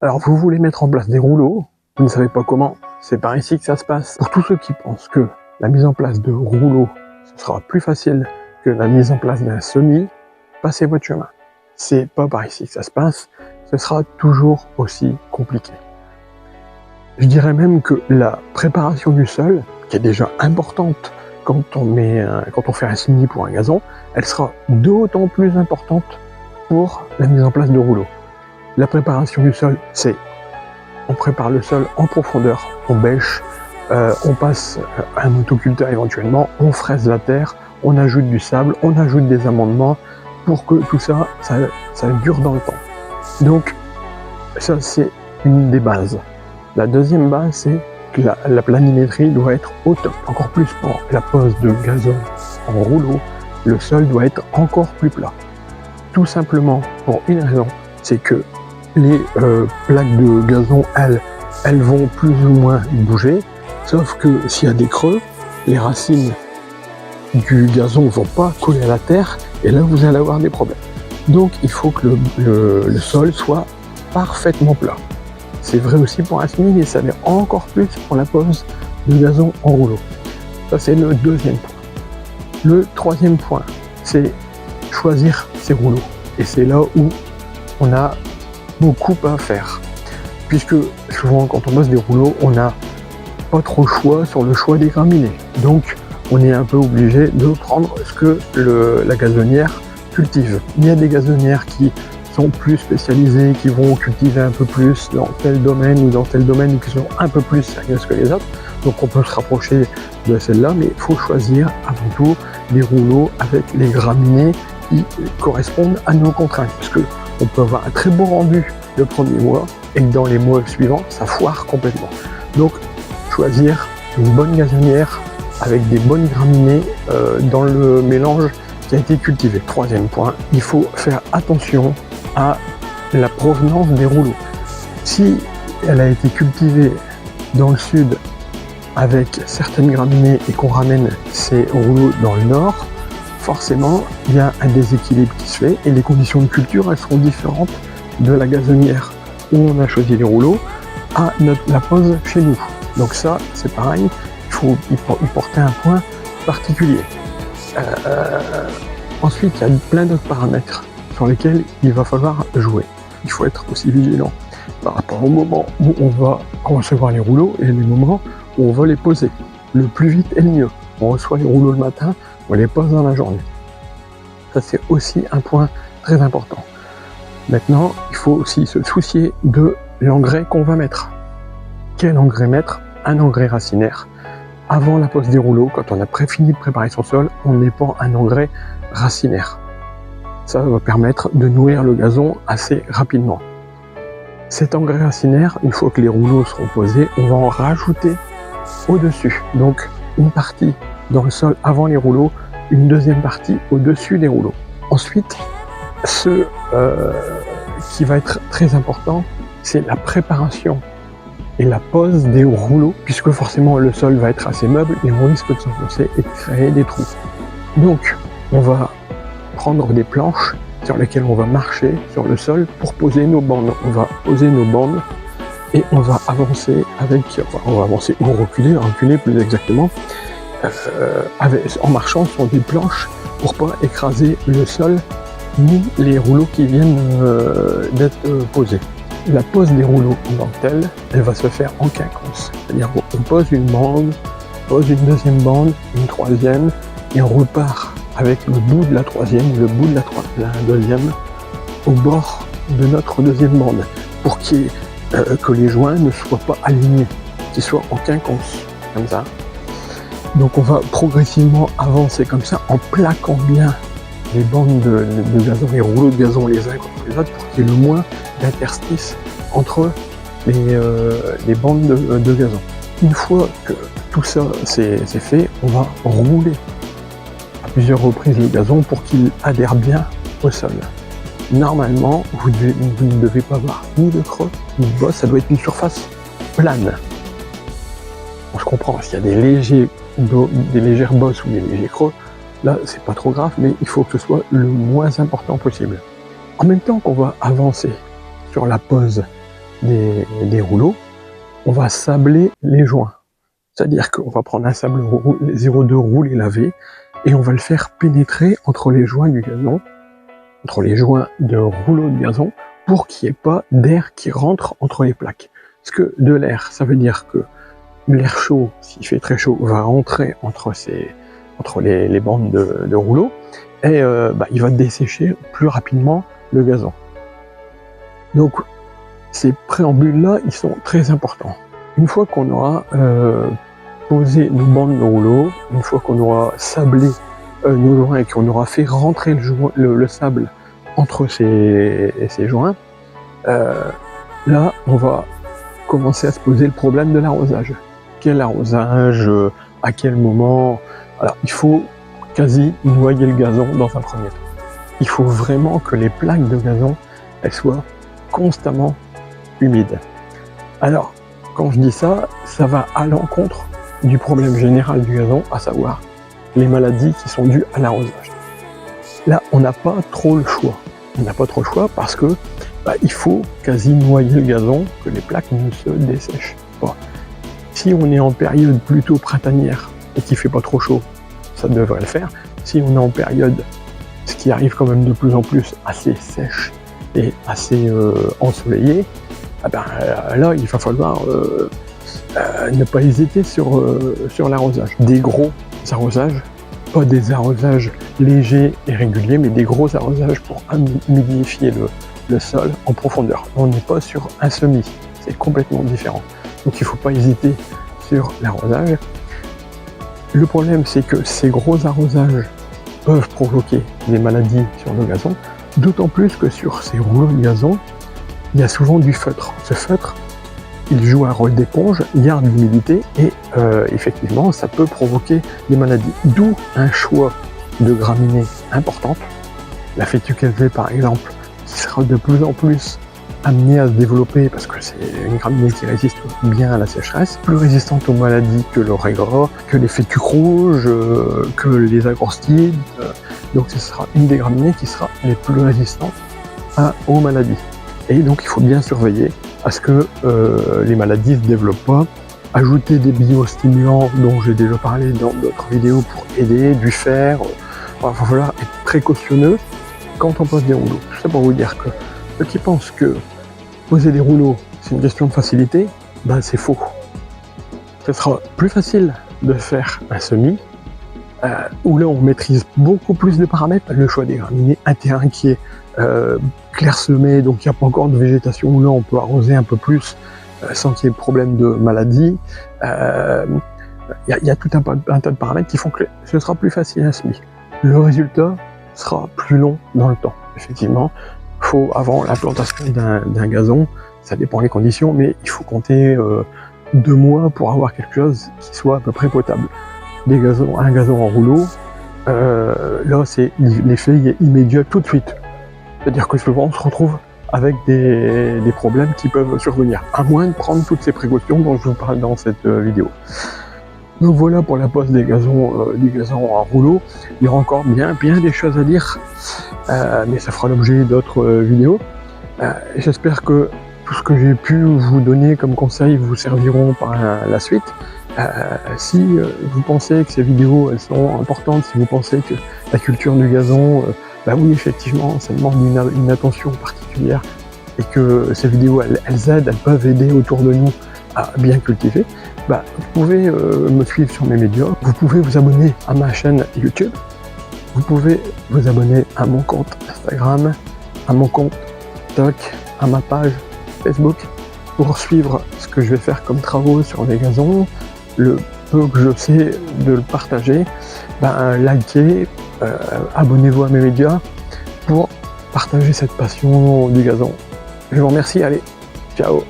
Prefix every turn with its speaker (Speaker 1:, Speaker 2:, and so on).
Speaker 1: Alors vous voulez mettre en place des rouleaux, vous ne savez pas comment, c'est par ici que ça se passe. Pour tous ceux qui pensent que la mise en place de rouleaux, ce sera plus facile que la mise en place d'un semis, passez votre chemin. C'est pas par ici que ça se passe, ce sera toujours aussi compliqué. Je dirais même que la préparation du sol, qui est déjà importante quand on fait un semis pour un gazon, elle sera d'autant plus importante pour la mise en place de rouleaux. La préparation du sol, c'est on prépare le sol en profondeur, on bêche, on passe un motoculteur éventuellement, on fraise la terre, on ajoute du sable, on ajoute des amendements pour que tout ça, ça dure dans le temps. Donc ça c'est une des bases. La deuxième base, c'est que la planimétrie doit être au top. Encore plus pour la pose de gazon en rouleau, le sol doit être encore plus plat. Tout simplement pour une raison, c'est que les plaques de gazon, elles vont plus ou moins bouger, sauf que s'il y a des creux, les racines du gazon ne vont pas coller à la terre, et là vous allez avoir des problèmes. Donc il faut que le sol soit parfaitement plat. C'est vrai aussi pour un semis, mais ça l'est encore plus pour la pose de gazon en rouleau. Ça c'est le deuxième point. Le troisième point, c'est choisir ses rouleaux. Et c'est là où on a beaucoup à faire. Puisque souvent quand on pose des rouleaux, on n'a pas trop le choix sur le choix des graminées. Donc on est un peu obligé de prendre ce que la gazonnière cultive. Il y a des gazonnières qui sont plus spécialisées, qui vont cultiver un peu plus dans tel domaine ou dans tel domaine, qui sont un peu plus sérieuses que les autres. Donc on peut se rapprocher de celle-là, mais il faut choisir avant tout des rouleaux avec les graminées qui correspondent à nos contraintes. Parce que on peut avoir un très beau rendu le premier mois et que dans les mois suivants, ça foire complètement. Donc choisir une bonne gazonnière avec des bonnes graminées dans le mélange qui a été cultivé. Troisième point, il faut faire attention à la provenance des rouleaux. Si elle a été cultivée dans le sud avec certaines graminées et qu'on ramène ces rouleaux dans le nord, forcément il y a un déséquilibre qui se fait et les conditions de culture elles seront différentes de la gazonnière où on a choisi les rouleaux à la pose chez nous. Donc ça c'est pareil, il faut y porter un point particulier. Ensuite il y a plein d'autres paramètres sur lesquels il va falloir jouer. Il faut être aussi vigilant par rapport au moment où on va recevoir les rouleaux et les moments où on va les poser. Le plus vite est le mieux. On reçoit les rouleaux le matin, on les pose dans la journée. Ça c'est aussi un point très important. Maintenant, il faut aussi se soucier de l'engrais qu'on va mettre. Quel engrais mettre? Un engrais racinaire. Avant la pose des rouleaux, quand on a fini de préparer son sol, on met pas un engrais racinaire. Ça va permettre de nourrir le gazon assez rapidement. Cet engrais racinaire, une fois que les rouleaux seront posés, on va en rajouter au-dessus. Donc une partie dans le sol avant les rouleaux, une deuxième partie au-dessus des rouleaux. Ensuite, ce qui va être très important, c'est la préparation et la pose des rouleaux, puisque forcément le sol va être assez meuble et on risque de s'enfoncer et de créer des trous. Donc on va prendre des planches sur lesquelles on va marcher sur le sol pour poser nos bandes. On va poser nos bandes et on va avancer on va avancer ou reculer plus exactement, en marchant sur des planches pour pas écraser le sol ni les rouleaux qui viennent d'être posés. La pose des rouleaux en tant que telle, elle va se faire en quinconce. C'est-à-dire qu'on pose une bande, pose une deuxième bande, une troisième, et on repart avec le bout de la troisième ou le bout de la deuxième au bord de notre deuxième bande pour que les joints ne soient pas alignés, qu'ils soient en quinconce, comme ça. Donc on va progressivement avancer comme ça en plaquant bien les bandes de gazon, les rouleaux de gazon les uns contre les autres pour qu'il y ait le moins d'interstices entre les bandes de gazon. Une fois que tout ça c'est fait, on va rouler à plusieurs reprises le gazon pour qu'il adhère bien au sol. Normalement, vous ne devez pas avoir ni de creux, ni de bosse, ça doit être une surface plane. On se comprend, s'il y a des légères bosses ou des légers creux, là c'est pas trop grave, mais il faut que ce soit le moins important possible. En même temps qu'on va avancer sur la pose des rouleaux, on va sabler les joints. C'est-à-dire qu'on va prendre un sable 02 roulé lavé et on va le faire pénétrer entre les joints du gazon, entre les joints de rouleau de gazon, pour qu'il n'y ait pas d'air qui rentre entre les plaques. Parce que de l'air, ça veut dire que l'air chaud, s'il fait très chaud, va rentrer entre les bandes de rouleau et il va dessécher plus rapidement le gazon. Donc ces préambules-là, ils sont très importants. Une fois qu'on aura posé nos bandes de rouleau, une fois qu'on aura sablé nos joints et qu'on aura fait rentrer le sable entre ces joints, là on va commencer à se poser le problème de l'arrosage. Quel arrosage, à quel moment? Alors il faut quasi noyer le gazon dans un premier temps. Il faut vraiment que les plaques de gazon elles soient constamment humides. Alors quand je dis ça, ça va à l'encontre du problème général du gazon, à savoir les maladies qui sont dues à l'arrosage. Là, on n'a pas trop le choix. On n'a pas trop le choix parce que il faut quasi noyer le gazon, que les plaques ne se dessèchent pas. Si on est en période plutôt printanière et qu'il ne fait pas trop chaud, ça devrait le faire. Si on est en période, ce qui arrive quand même de plus en plus, assez sèche et assez ensoleillée, là, il va falloir ne pas hésiter sur l'arrosage. Des gros arrosages, pas des arrosages légers et réguliers, mais des gros arrosages pour humidifier le sol en profondeur. On n'est pas sur un semis, c'est complètement différent. Donc il ne faut pas hésiter sur l'arrosage. Le problème, c'est que ces gros arrosages peuvent provoquer des maladies sur le gazon, d'autant plus que sur ces rouleaux de gazon, il y a souvent du feutre. Ce feutre, il joue un rôle d'éponge, garde l'humidité et effectivement, ça peut provoquer des maladies. D'où un choix de graminées importantes. La fétuque par exemple, qui sera de plus en plus amenée à se développer parce que c'est une graminée qui résiste bien à la sécheresse, plus résistante aux maladies que l'ortie gras, que les fétuques rouges, que les agrostilles. Donc ce sera une des graminées qui sera les plus résistantes aux maladies. Et donc il faut bien surveiller à ce que les maladies ne se développent pas. Ajouter des biostimulants dont j'ai déjà parlé dans d'autres vidéos pour aider, du fer. Il va falloir être précautionneux quand on pose des rouleaux. Tout ça pour vous dire que ceux qui pensent que poser des rouleaux c'est une question de facilité, c'est faux. Ce sera plus facile de faire un semis où là on maîtrise beaucoup plus de paramètres, le choix des graminées, un terrain qui est clairsemé, donc il n'y a pas encore de végétation, où là on peut arroser un peu plus sans qu'il y ait de problème de maladie. Il y a tout un tas de paramètres qui font que ce sera plus facile un semis. Le résultat sera plus long dans le temps. Effectivement, faut avant l'implantation d'un gazon, ça dépend des conditions, mais il faut compter 2 mois pour avoir quelque chose qui soit à peu près potable. Un gazon en rouleau, là c'est l'effet est immédiat tout de suite. C'est-à-dire que souvent on se retrouve avec des problèmes qui peuvent survenir, à moins de prendre toutes ces précautions dont je vous parle dans cette vidéo. Donc voilà pour la pose des gazons en rouleau. Il y aura encore bien des choses à dire, mais ça fera l'objet d'autres vidéos. J'espère que tout ce que j'ai pu vous donner comme conseils vous serviront par la suite. Si vous pensez que ces vidéos elles sont importantes, si vous pensez que la culture du gazon, oui effectivement ça demande une attention particulière et que ces vidéos elles aident, elles peuvent aider autour de nous à bien cultiver, vous pouvez me suivre sur mes médias, vous pouvez vous abonner à ma chaîne YouTube, vous pouvez vous abonner à mon compte Instagram, à mon compte TikTok, à ma page Facebook pour suivre ce que je vais faire comme travaux sur les gazons, le peu que je sais de le partager, likez, abonnez-vous à mes médias pour partager cette passion du gazon. Je vous remercie, allez, ciao.